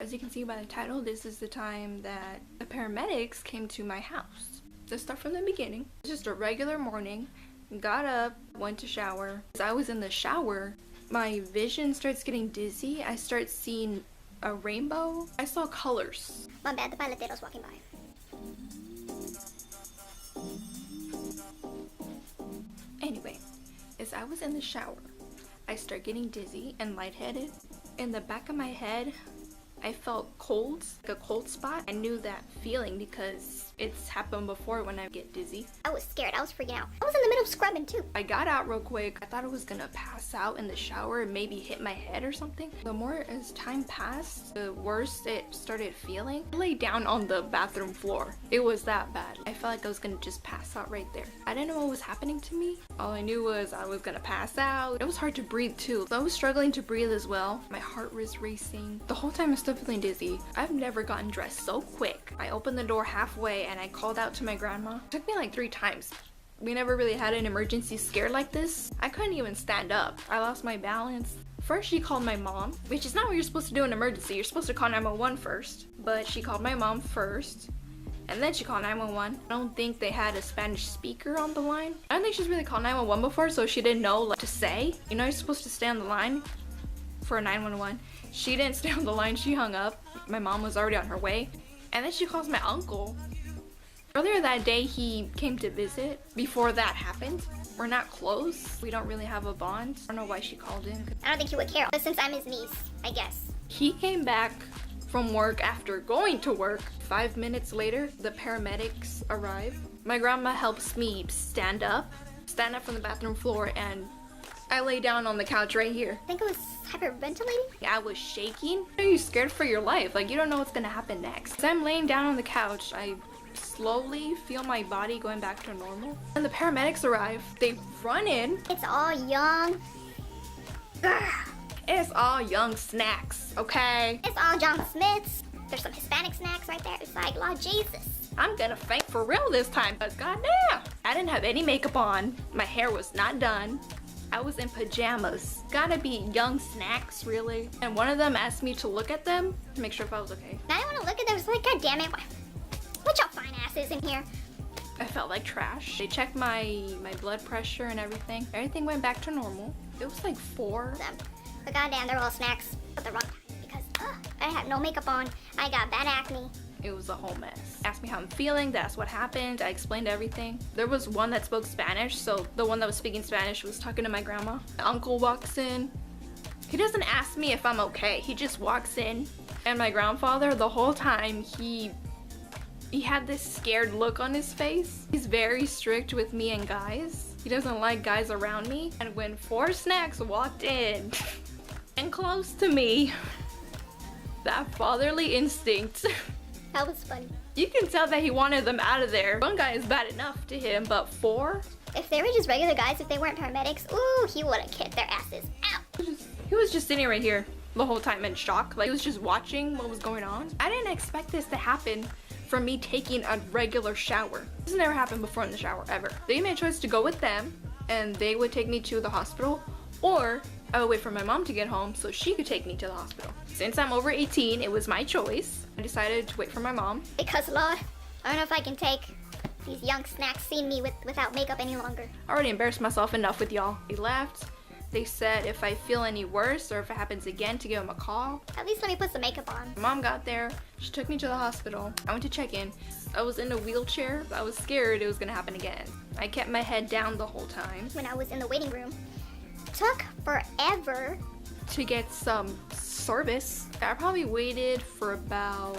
As you can see by the title, this is the time that the paramedics came to my house. Let's start from the beginning. It's just a regular morning. Got up, went to shower. As I was in the shower, my vision starts getting dizzy. I start seeing a rainbow. I saw colors. My bad, the pilotero's walking by. Anyway, as I was in the shower, I start getting dizzy and lightheaded. In the back of my head, I felt cold, like a cold spot. I knew that feeling because it's happened before when I get dizzy. I was scared. I was freaking out. I was in the middle of scrubbing too. I got out real quick. I thought I was gonna pass out in the shower and maybe hit my head or something. The more as time passed, the worse it started feeling. I lay down on the bathroom floor. It was that bad. I felt like I was gonna just pass out right there. I didn't know what was happening to me. All I knew was I was gonna pass out. It was hard to breathe too. I was struggling to breathe as well. My heart was racing. The whole time I was still feeling dizzy. I've never gotten dressed so quick. I opened the door halfway and I called out to my grandma. It took me like 3 times. We never really had an emergency scare like this. I couldn't even stand up. I lost my balance. First she called my mom, which is not what you're supposed to do in an emergency. You're supposed to call 911 first. But she called my mom first. And then she called 911. I don't think they had a Spanish speaker on the line. I don't think she's really called 911 before, so she didn't know what to say. You know, you're supposed to stay on the line for a 911. She didn't stay on the line, she hung up. My mom was already on her way. And then she calls my uncle. Earlier that day, he came to visit. Before that happened, we're not close. We don't really have a bond. I don't know why she called him. I don't think he would care, but since I'm his niece, I guess. He came back from work after going to work. 5 minutes later, the paramedics arrive. My grandma helps me stand up from the bathroom floor, and I lay down on the couch right here. I think I was hyperventilating. I was shaking. Are you scared for your life? Like, you don't know what's gonna happen next. As I'm laying down on the couch, I slowly feel my body going back to normal. And the paramedics arrive. They run in. It's all young. Grr. It's all young snacks, okay? It's all John Smiths. There's some Hispanic snacks right there. It's like, Lord Jesus. I'm gonna faint for real this time, but goddamn. I didn't have any makeup on. My hair was not done. I was in pajamas. Gotta be young snacks, really. And one of them asked me to look at them to make sure if I was okay. Now I want to look at them. It's like, God damn it. Put your fine asses in here. I felt like trash. They checked my blood pressure and everything. Everything went back to normal. It was like 4. Them. But goddamn, they're all snacks at the wrong time because I have no makeup on. I got bad acne. It was a whole mess. Asked me how I'm feeling, that's what happened. I explained everything. There was one that spoke Spanish, so the one that was speaking Spanish was talking to my grandma. My uncle walks in. He doesn't ask me if I'm okay. He just walks in. And my grandfather, the whole time, he had this scared look on his face. He's very strict with me and guys. He doesn't like guys around me. And when 4 snacks walked in and close to me, that fatherly instinct. That was funny. You can tell that he wanted them out of there. One guy is bad enough to hit him, but 4? If they were just regular guys, if they weren't paramedics, ooh, he would have kicked their asses out. He was just sitting right here the whole time in shock. Like, he was just watching what was going on. I didn't expect this to happen from me taking a regular shower. This has never happened before in the shower, ever. They made a choice to go with them, and they would take me to the hospital, or I would wait for my mom to get home so she could take me to the hospital. Since I'm over 18, it was my choice. I decided to wait for my mom. Because, Lord, I don't know if I can take these young snacks seeing me without makeup any longer. I already embarrassed myself enough with y'all. They left. They said if I feel any worse or if it happens again to give them a call. At least let me put some makeup on. My mom got there. She took me to the hospital. I went to check in. I was in a wheelchair. I was scared it was gonna happen again. I kept my head down the whole time. When I was in the waiting room, it took forever to get some service. I probably waited for about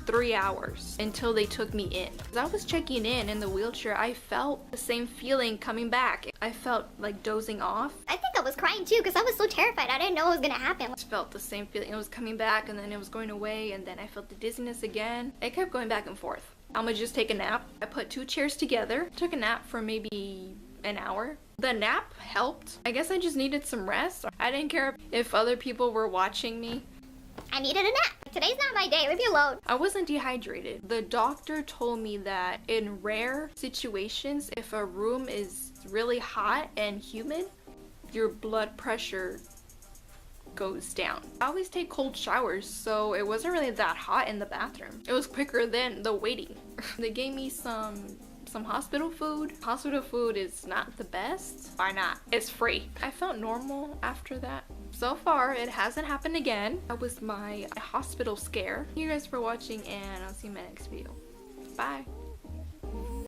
3 hours until they took me in. As I was checking in the wheelchair, I felt the same feeling coming back. I felt like dozing off. I think I was crying too because I was so terrified. I didn't know what was gonna happen. I felt the same feeling. It was coming back and then it was going away and then I felt the dizziness again. It kept going back and forth. I'm gonna just take a nap. I put 2 chairs together. Took a nap for maybe an hour. The nap helped. I guess I just needed some rest. I didn't care if other people were watching me. I needed a nap. Today's not my day. Leave me alone. I wasn't dehydrated. The doctor told me that in rare situations, if a room is really hot and humid, your blood pressure goes down. I always take cold showers, so it wasn't really that hot in the bathroom. It was quicker than the waiting. They gave me some hospital food. Hospital food is not the best. Why not? It's free. I felt normal after that. So far, it hasn't happened again. That was my hospital scare. Thank you guys for watching, and I'll see you in my next video. Bye.